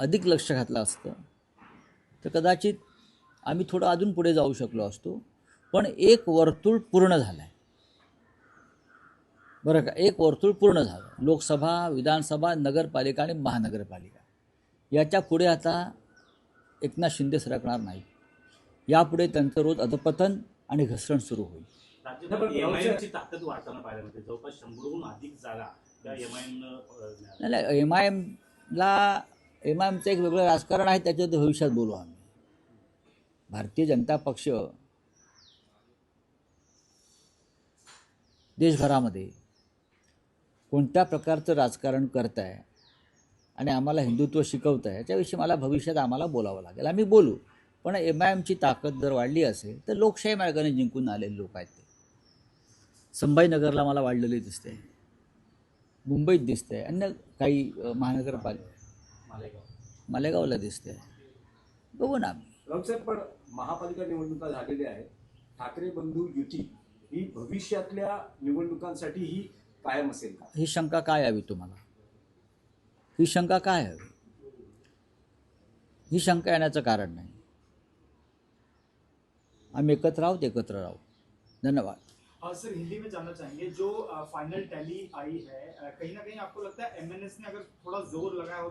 अधिक लक्ष घातलं असतं तर कदाचित आम्ही थोडं अजून पुढे जाऊ शकलो असतो. पण एक वर्तुळ पूर्ण झालं आहे बरं का. एक वर्तुळ पूर्ण झालं. लोकसभा, विधानसभा, नगरपालिका आणि महानगरपालिका याच्या पुढे आता एकनाथ शिंदे सरकणार नाही. यापुढे त्यांचं रोज अधपतन आणि घसरण सुरू होईल. एमआयएमची ताकद वाढताना पाहायला मिळते. जवळपास 100हून अधिक जागा त्या एमआयएमनं. नाही, एमआयएमचं एक वेगळं राजकारण आहे, त्याच्यात भविष्यात बोलू आम्ही. भारतीय जनता पक्ष देशभरामध्ये कोणत्या प्रकारचं राजकारण करत आहे आणि आम्हाला हिंदुत्व शिकवत आहे याच्याविषयी मला भविष्यात आम्हाला बोलावं लागेल. आम्ही बोलू. पण एमआयएमची ताकद जर वाढली असेल तर लोकशाही मार्गाने जिंकून आलेले लोक आहेत ते. संभाजीनगरला मला वाढलेले दिसते, मुंबईत दिसते, अन्य काही मालेगावला दिसते. बघू ना आम्ही. राऊतसाहेब, पण महापालिका निवडणुका झालेल्या आहेत. ठाकरे बंधू युती ही भविष्यातल्या निवडणुकांसाठी ही कायम असेल का? ही शंका काय हवी तुम्हाला? ही शंका काय हवी? ही शंका येण्याचं कारण नाही. आम्ही एकत्र आहोत, एकत्र राहू. धन्यवाद. सर, हिंदी में जानना चाहेंगे, जो फाइनल टैली आई है, कहीं ना कहीं आपको लगता है एमएनएस ने अगर थोड़ा जोर लगाया हो